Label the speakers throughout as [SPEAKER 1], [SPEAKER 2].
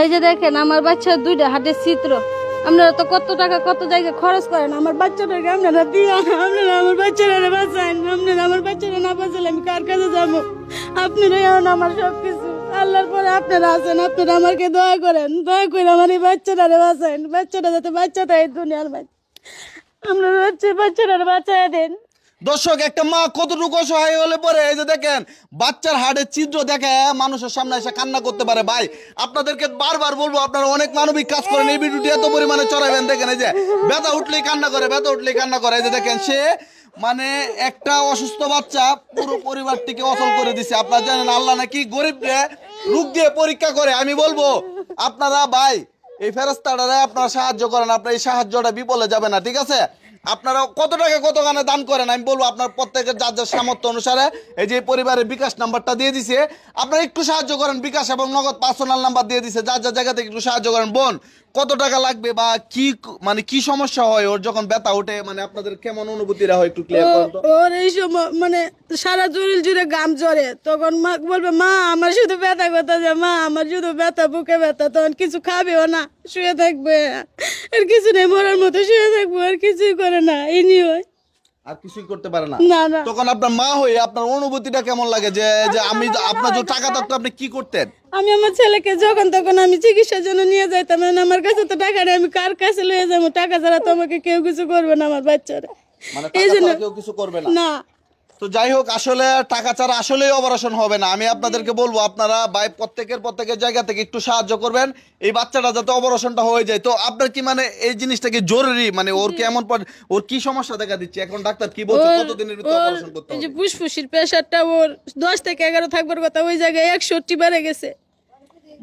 [SPEAKER 1] এই যে দেখেন আমার বাচ্চার দুইটা হাতের চিত্র। আপনারা তো কত টাকা কত জায়গায় খরচ করেন, আমার বাচ্চাটাকে আপনারা দিয়ে আপনারা আমার বাচ্চারা বাঁচান। আপনারা আমার বাচ্চারা না বাঁচালে আমি কার কাছে যাবো? আপনারাই এখন আমার সবকিছু। আল্লাহর পরে আপনারা আছেন, আপনারা আমাকে দয়া করেন, দয়া করে আমার এই বাচ্চাটারে বাঁচান। বাচ্চাটা যাতে বাচ্চাটা এই দুনিয়ার আপনারা বাচ্চারা বাঁচায় দেন।
[SPEAKER 2] দর্শক, একটা মা কতটুকু অসহায় হলে পরে এই যে দেখেন বাচ্চার হাড়ের ছিদ্র দেখে মানুষের সামনে এসে কান্না করতে পারে। ভাই আপনাদেরকে বারবার বলবো, আপনারা অনেক মানবিক কাজ করেন, এই ভিডিওটি এত পরিমাণে চড়াবেন। দেখেন এই যে ব্যথা উঠলেই কান্না করে, ব্যথা উঠলেই কান্না করে। এই যে দেখেন সে মানে একটা অসুস্থ বাচ্চা পুরো পরিবারটিকে অচল করে দিছে। আপনারা জানেন আল্লাহ নাকি গরিবকে রোগ দিয়ে পরীক্ষা করে। আমি বলবো আপনারা ভাই এই ফেরেশতাটারে আপনারা সাহায্য করেন, আপনার এই সাহায্যটা বিফলে যাবে না, ঠিক আছে? আপনারা কত টাকা কত গানে দান করেন আমি বলবো আপনার প্রত্যেকের যার যার সামর্থ্য অনুসারে এই যে পরিবারের বিকাশ নাম্বারটা দিয়ে দিছে, আপনারা একটু সাহায্য করেন। বিকাশ এবং নগদ পার্সোনাল নাম্বার দিয়ে দিছে, যার যার জায়গা থেকে একটু সাহায্য করেন। বোন কত টাকা লাগবে বা কি মানে কি সমস্যা হয় ওর যখন ব্যথা ওঠে, মানে আপনাদের কেমন অনুভূতিরা হয় একটু ক্লিয়ার করেন তো।
[SPEAKER 1] ওর এই সময় মানে সারা শরীর জুড়ে গাম জ্বরে, তখন মা বলবে মা আমার শুধু ব্যথা কথা, যে মা আমার শুধু ব্যথা, বুকে ব্যথা, তখন কিছু খাবেও না, শুয়ে থাকবে, আর কিছু নেই, মরার মতো শুয়ে থাকবো, আর কিছুই করে না, এই নিয়ে
[SPEAKER 2] আর কিছুই করতে পারে না।
[SPEAKER 1] না না।
[SPEAKER 2] তখন আপনার মা হয়ে আপনার অনুভূতিটা কেমন লাগে যে যে আমি আপনার যে টাকা থাকতো আপনি কি করতেন?
[SPEAKER 1] আমি আমার ছেলেকে যখন তখন আমি চিকিৎসার জন্য নিয়ে যাইতাম, আমার কাছে তো টাকা নেই, আমি কার কাছে লয়ে যাবো? টাকা ছাড়া তো আমাকে কেউ কিছু করবে না আমার বাচ্চারা,
[SPEAKER 2] মানে
[SPEAKER 1] এই জন্য
[SPEAKER 2] কেউ কিছু করবে না।
[SPEAKER 1] না।
[SPEAKER 2] তো যাই হোক, আসলে টাকা ছাড়া আসলেই অপারেশন হবে না। আমি আপনাদেরকে বলবো আপনারা ভাই প্রত্যেকের জায়গা থেকে একটু সাহায্য করবেন এই বাচ্চাটা যাতে অপারেশনটা হয়ে যায়। তো আপনার কি মানে এই জিনিসটা কি জরুরি, মানে ওর কি এমন ওর কি সমস্যা দেখা দিচ্ছে এখন ডাক্তার কি বলছে কতদিনের ভিতরে অপারেশন করতে হবে?
[SPEAKER 1] এই যে ফুসফুসির প্রেসারটা ওর 10 থেকে 11 থাকবার কথা, ওই জায়গায় 61 বেড়ে গেছে।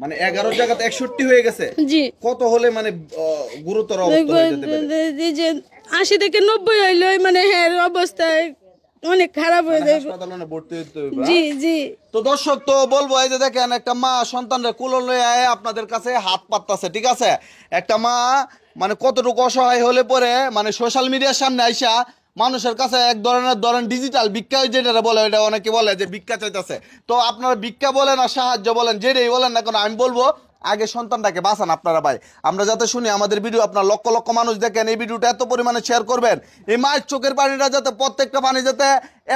[SPEAKER 2] মানে 11 জায়গাতে 61 হয়ে গেছে?
[SPEAKER 1] জি।
[SPEAKER 2] কত হলে মানে গুরুতর অবস্থা হয়ে যেতে পারে?
[SPEAKER 1] এই যে 80 থেকে 90 হইলো, মানে হ্যাঁ অবস্থায় অনেক খারাপ হয়ে যায়,
[SPEAKER 2] হাসপাতালে ভর্তি হতে হবে।
[SPEAKER 1] জি জি।
[SPEAKER 2] তো দর্শক, তো বলবো এই যে দেখেন একটা মা সন্তানরে কোলে লয়ে আয় আপনাদের কাছে হাত পাততাছে, ঠিক আছে? একটা মা মানে কতটুকু অসহায় হলে পরে মানে সোশ্যাল মিডিয়ার সামনে আইসা মানুষের কাছে এক ধরেন ডিজিটাল ভিক্ষা যেটা বলে, এটা অনেকে বলে যে ভিক্ষা চাইতেছে। তো আপনারা ভিক্ষা বলেন আর সাহায্য বলেন, যেটাই বলেন না কেন, আমি বলবো আগে সন্তানটাকে বাঁচান আপনারা ভাই। আমরা যাতে শুনি আমাদের ভিডিও আপনার লক্ষ লক্ষ মানুষ দেখেন, এই ভিডিওটা এত পরিমাণে শেয়ার করবেন, এই মায়ের চোখের পানিটা যাতে প্রত্যেকটা পানি যাতে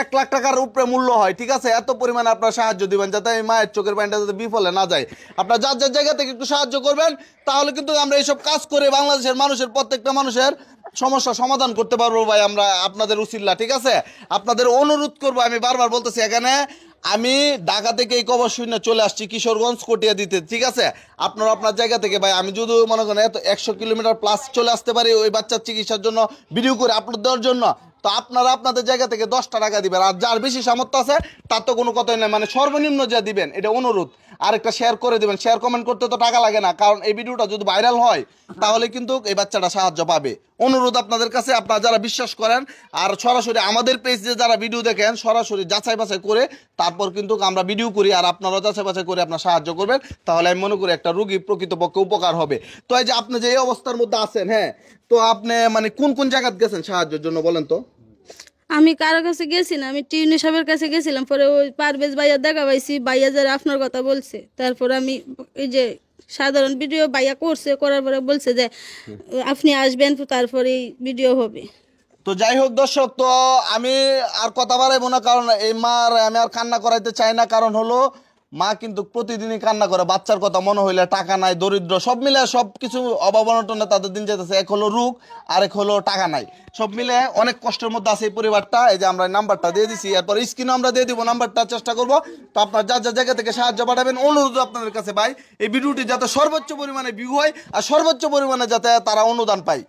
[SPEAKER 2] 1 লাখ টাকার উপরে মূল্য হয়, ঠিক আছে? এত পরিমাণে আপনারা সাহায্য দিবেন যাতে এই মায়ের চোখের পানিটা যাতে বিফলে না যায়। আপনারা যার যার জায়গা থেকে একটু সাহায্য করবেন, তাহলে কিন্তু আমরা এইসব কাজ করে বাংলাদেশের মানুষের প্রত্যেকটা মানুষের সমস্যা সমাধান করতে পারবো ভাই আমরা আপনাদের উসিল্লা, ঠিক আছে? আপনাদের অনুরোধ করবো, আমি বারবার বলতেছি, এখানে আমি ঢাকা থেকে এই খবর শুনে চলে আসছি কিশোরগঞ্জ কটিয়া দিতে, ঠিক আছে? আপনারা আপনার জায়গা থেকে ভাই, আমি যদি মনে করেন এত 100 কিলোমিটার প্লাস চলে আসতে পারি ওই বাচ্চার চিকিৎসার জন্য ভিডিও করে আপলোড দেওয়ার জন্য, তো আপনারা আপনাদের জায়গা থেকে 10টা টাকা দিবেন। আর যার বেশি সামর্থ্য আছে তার তো কোনো কথাই নাই, মানে সর্বনিম্ন যা দিবেন এটা অনুরোধ। আর একটা শেয়ার করে দিবেন, শেয়ার কমেন্ট করতে তো টাকা লাগে না, কারণ এই ভিডিওটা যদি ভাইরাল হয় তাহলে কিন্তু এই বাচ্চাটা সাহায্য পাবে। অনুরোধ আপনাদের কাছে, আপনারা যারা বিশ্বাস করেন আর সরাসরি আমাদের পেজে যারা ভিডিও দেখেন সরাসরি যাচাই বাছাই করে তারপর কিন্তু আমরা ভিডিও করি, আর আপনারাও যাচাই বাছাই করে আপনারা সাহায্য করবেন, তাহলে আমি মনে করি একটা রোগী প্রকৃতপক্ষে উপকার হবে। তো এই যে আপনি যে এই অবস্থার মধ্যে আছেন, হ্যাঁ, তো আপনি মানে কোন কোন জায়গায় গেছেন সাহায্যের জন্য বলেন তো?
[SPEAKER 1] আমি কারো কাছে গেছি না, আমি টিউনি সাহেবের কাছে গেছিলাম, পরে ওই পারভেজ ভাইয়া দেখা পাইছি, ভাইয়া যারা আপনার কথা বলছে, তারপর আমি এই যে সাধারণ ভিডিও ভাইয়া করছে, করার পরে বলছে যে আপনি আসবেন, তারপরে ভিডিও হবে।
[SPEAKER 2] তো যাই হোক দর্শক, তো আমি আর কথা বাড়াইবো না, কারণ এই মার আমি আর কান্না করাইতে চাই না। কারণ হলো মা কিন্তু প্রতিদিনই কান্না করে, বাচ্চার কথা মনে হইলে, টাকা নাই, দরিদ্র, সব মিলে সব কিছু অভাব অনটনে তাদের দিন যেতেছে। এক হলো রোগ, আরেক হলো টাকা নাই, সব মিলে অনেক কষ্টের মধ্যে আছে এই পরিবারটা। এই যে আমরা নাম্বারটা দিয়ে দিছি, এরপর স্ক্রিনে আমরা দিয়ে দিব নাম্বারটা, চেষ্টা করবো। তো আপনার যার যার জায়গা থেকে সাহায্য পাঠাবেন। অনুরোধ আপনাদের কাছে ভাই, এই ভিডিওটি যাতে সর্বোচ্চ পরিমাণে ভিউ হয় আর সর্বোচ্চ পরিমাণে যাতে তারা অনুদান পায়।